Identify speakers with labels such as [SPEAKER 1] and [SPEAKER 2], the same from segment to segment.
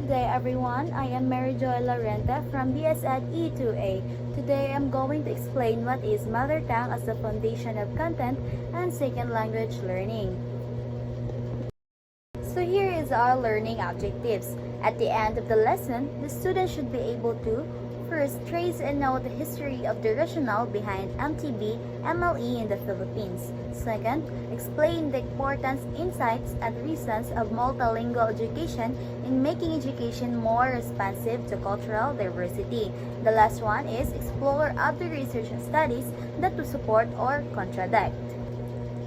[SPEAKER 1] Good day everyone, I am Mary Joy Larenta from BSED E2A. Today I'm going to explain what is mother tongue as the foundation of content and second language learning. So here is our learning objectives. At the end of the lesson, the student should be able to first, trace and know the history of the rationale behind MTB MLE in the Philippines. Second, explain the importance, insights, and reasons of multilingual education in making education more responsive to cultural diversity. The last one is explore other research and studies that will support or contradict.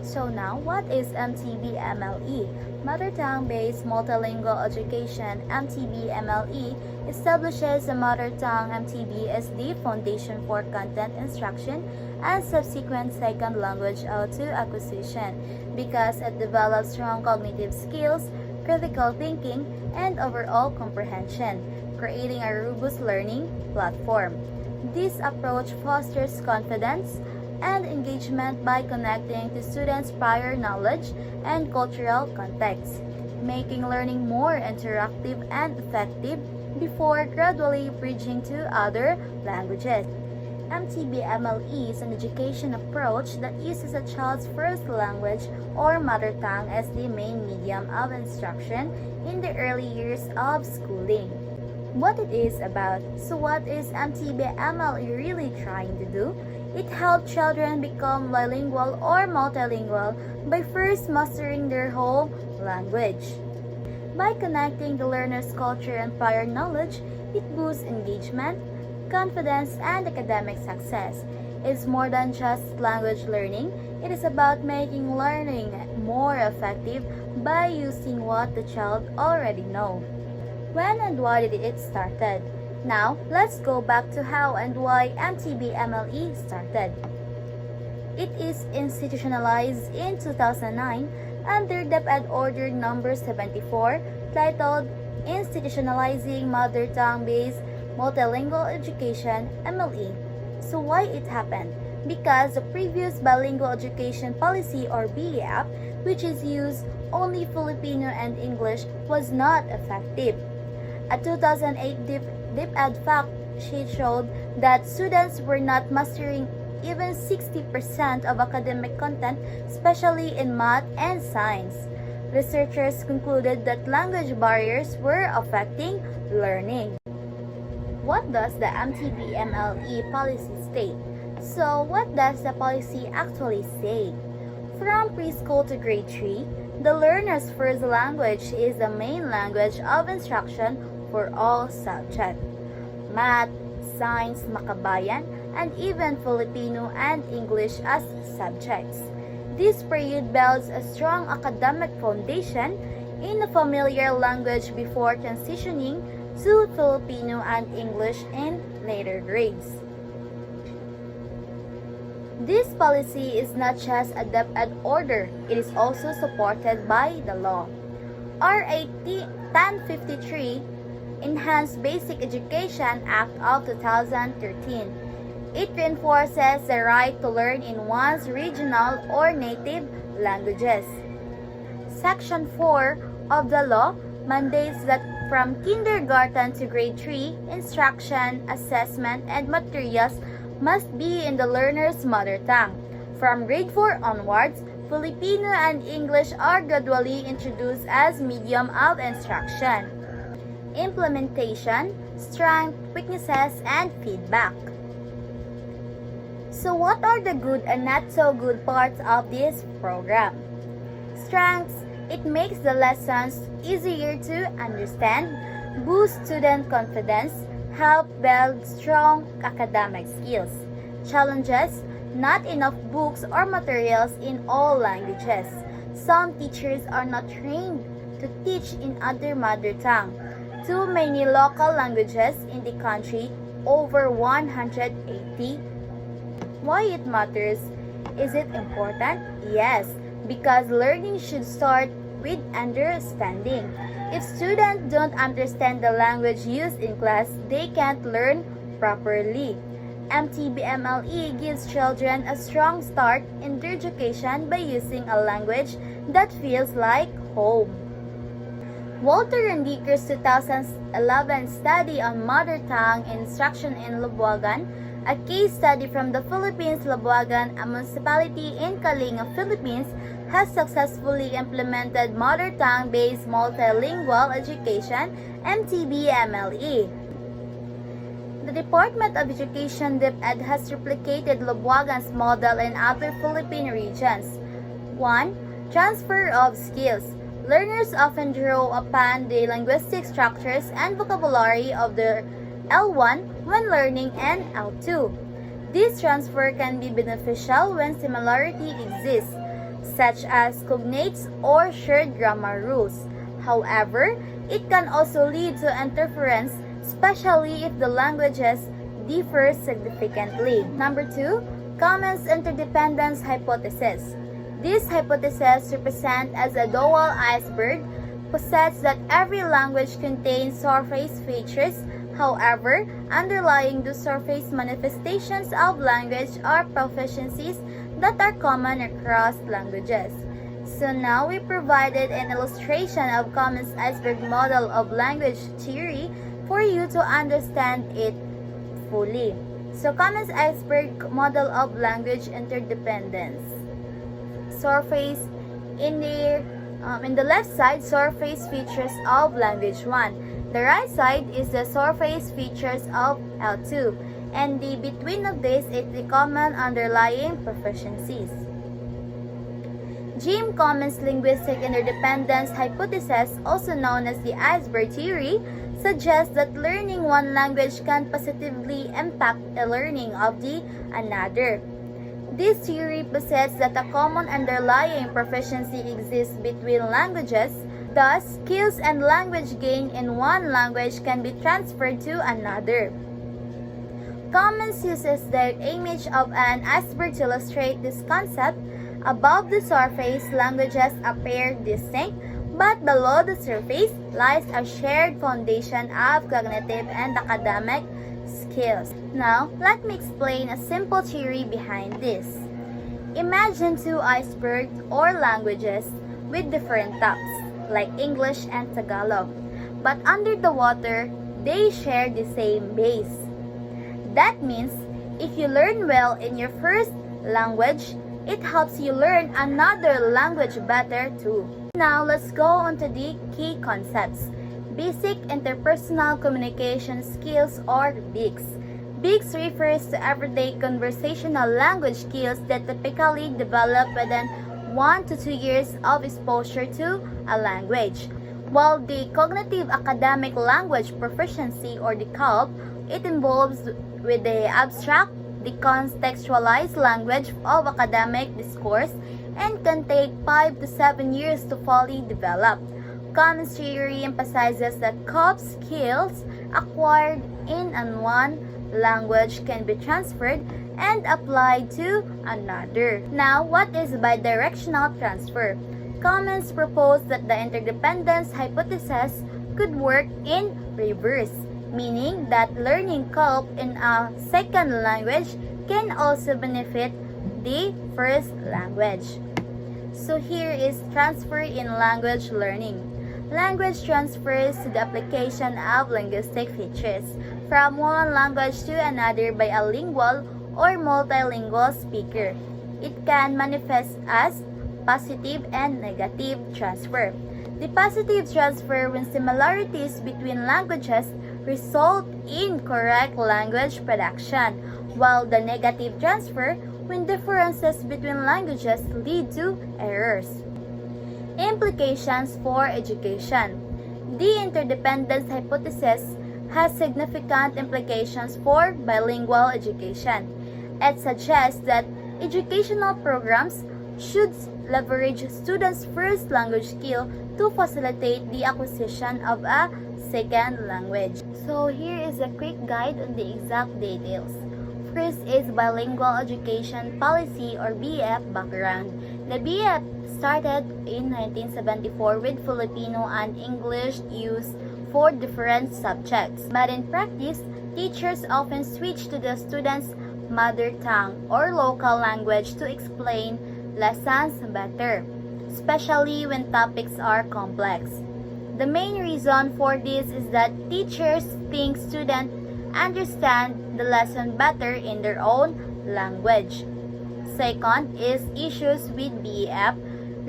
[SPEAKER 1] So now, what is MTB MLE? Mother Tongue-Based Multilingual Education (MTB MLE) establishes the Mother Tongue (MTB) as the foundation for content instruction and subsequent second language O2 acquisition because it develops strong cognitive skills, critical thinking, and overall comprehension, creating a robust learning platform. This approach fosters confidence and engagement by connecting to students' prior knowledge and cultural context, making learning more interactive and effective before gradually bridging to other languages. MTB-MLE is an education approach that uses a child's first language or mother tongue as the main medium of instruction in the early years of schooling. What it is about. So what is MTB-MLE really trying to do? It helps children become bilingual or multilingual by first mastering their whole language. By connecting the learner's culture and prior knowledge, it boosts engagement, confidence, and academic success. It's more than just language learning. It is about making learning more effective by using what the child already knows. When and why did it started? Now, let's go back to how and why MTB-MLE started. It is institutionalized in 2009 under DepEd Order No. 74 titled Institutionalizing Mother Tongue-Based Multilingual Education MLE. So why it happened? Because the previous bilingual education policy or BEAP, which is used only Filipino and English, was not effective. A 2008 DepEd fact sheet showed that students were not mastering even 60% of academic content, especially in math and science. Researchers concluded that language barriers were affecting learning. What does the MTB-MLE policy state? So, what does the policy actually say? From preschool to grade 3, the learner's first language is the main language of instruction for all subjects. Math, science, makabayan, and even Filipino and English as subjects. This period builds a strong academic foundation in a familiar language before transitioning to Filipino and English in later grades. This policy is not just a DepEd order, it is also supported by the law. RA 1053 Enhanced Basic Education Act of 2013. It reinforces the right to learn in one's regional or native languages. Section 4 of the law mandates that from kindergarten to grade 3, instruction, assessment, and materials must be in the learner's mother tongue. From grade 4 onwards, Filipino and English are gradually introduced as medium of instruction. Implementation, strength, weaknesses, and feedback. So what are the good and not so good parts of this program? Strengths, it makes the lessons easier to understand, boost student confidence, help build strong academic skills. Challenges, not enough books or materials in all languages. Some teachers are not trained to teach in other mother tongue. Too many local languages in the country, over 180. Why it matters? Is it important? Yes, because learning should start with understanding. If students don't understand the language used in class, they can't learn properly. MTB-MLE gives children a strong start in their education by using a language that feels like home. Walter Rendicker's 2011 study on mother tongue instruction in Labuagan, a case study from the Philippines. Labuagan, a municipality in Kalinga, Philippines, has successfully implemented mother tongue-based multilingual education (MTB-MLE). The Department of Education DepEd has replicated Labuagan's model in other Philippine regions. 1. Transfer of skills. Learners often draw upon the linguistic structures and vocabulary of their L1 when learning in L2. This transfer can be beneficial when similarity exists, such as cognates or shared grammar rules. However, it can also lead to interference, especially if the languages differ significantly. Number 2. Commons interdependence hypothesis. This hypothesis represents as a dual iceberg, posits that every language contains surface features. However, underlying the surface manifestations of language are proficiencies that are common across languages. So now we provided an illustration of Commons iceberg model of language theory for you to understand it fully. So Commons iceberg model of language interdependence. Surface in the left side, surface features of language 1. The right side is the surface features of L2, and the between of this is the common underlying proficiencies. Jim Commons linguistic interdependence hypothesis, also known as the iceberg theory, suggests that learning one language can positively impact the learning of the another. This theory posits that a common underlying proficiency exists between languages. Thus, skills and language gained in one language can be transferred to another. Commons uses the image of an iceberg to illustrate this concept. Above the surface, languages appear distinct, but below the surface lies a shared foundation of cognitive and academic skills. Now, let me explain a simple theory behind this. Imagine two icebergs or languages with different tops, like English and Tagalog, but under the water, they share the same base. That means, if you learn well in your first language, it helps you learn another language better too. Now, let's go on to the key concepts. Basic interpersonal communication skills, or BICS. BICS refers to everyday conversational language skills that typically develop within 1 to 2 years of exposure to a language. While the cognitive academic language proficiency, or the CALP, it involves with the abstract, decontextualized language of academic discourse and can take 5 to 7 years to fully develop. Commons theory emphasizes that CALP skills acquired in one language can be transferred and applied to another. Now, what is bidirectional transfer? Commons proposed that the interdependence hypothesis could work in reverse, meaning that learning CALP in a second language can also benefit the first language. So here is transfer in language learning. Language transfers to the application of linguistic features from one language to another by a lingual or multilingual speaker. It can manifest as positive and negative transfer. The positive transfer when similarities between languages result in correct language production, while the negative transfer when differences between languages lead to errors. Implications for education. The interdependence hypothesis has significant implications for bilingual education. It suggests that educational programs should leverage students' first language skill to facilitate the acquisition of a second language. So here is a quick guide on the exact details. First is bilingual education policy, or BEP background. The BEP started in 1974 with Filipino and English used for different subjects. But in practice, teachers often switch to the students' mother tongue or local language to explain lessons better, especially when topics are complex. The main reason for this is that teachers think students understand the lesson better in their own language. Second is issues with BEF.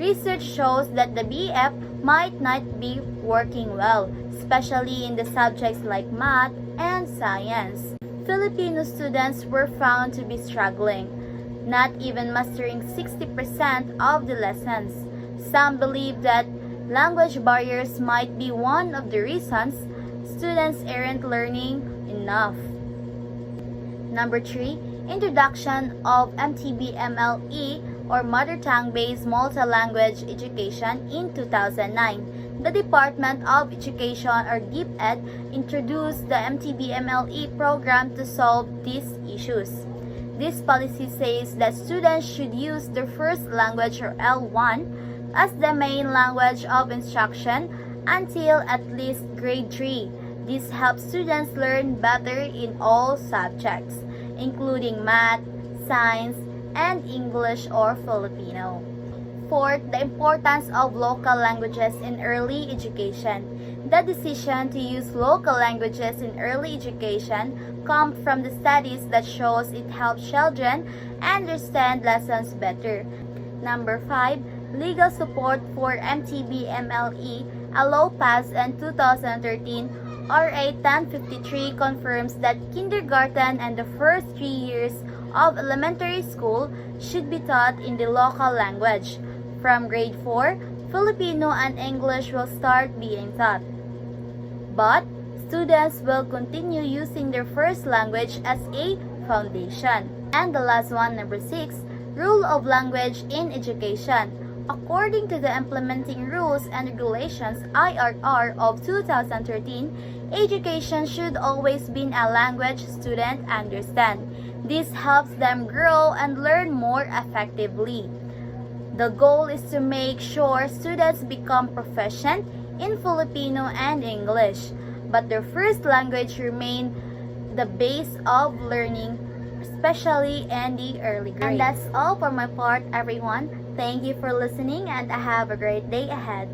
[SPEAKER 1] Research shows that the BEF might not be working well, especially in the subjects like math and science. Filipino students were found to be struggling, not even mastering 60% of the lessons. Some believe that language barriers might be one of the reasons students aren't learning enough. Number 3, introduction of MTB-MLE or Mother Tongue-Based Multi-Language Education in 2009. The Department of Education or DepEd introduced the MTB-MLE program to solve these issues. This policy says that students should use their first language or L1 as the main language of instruction until at least grade 3. This helps students learn better in all subjects, including math, science, and English or Filipino. Fourth, the importance of local languages in early education. The decision to use local languages in early education comes from the studies that shows it helps children understand lessons better. Number 5, legal support for MTB-MLE, a law passed in 2013. RA 1053 confirms that kindergarten and the first 3 years of elementary school should be taught in the local language. From grade 4, Filipino and English will start being taught. But students will continue using their first language as a foundation. And the last one, number 6, rule of language in education. According to the Implementing Rules and Regulations IRR of 2013, education should always be a language students understand. This helps them grow and learn more effectively. The goal is to make sure students become proficient in Filipino and English, but their first language remain the base of learning, especially in the early grades. And that's all for my part, everyone. Thank you for listening and have a great day ahead.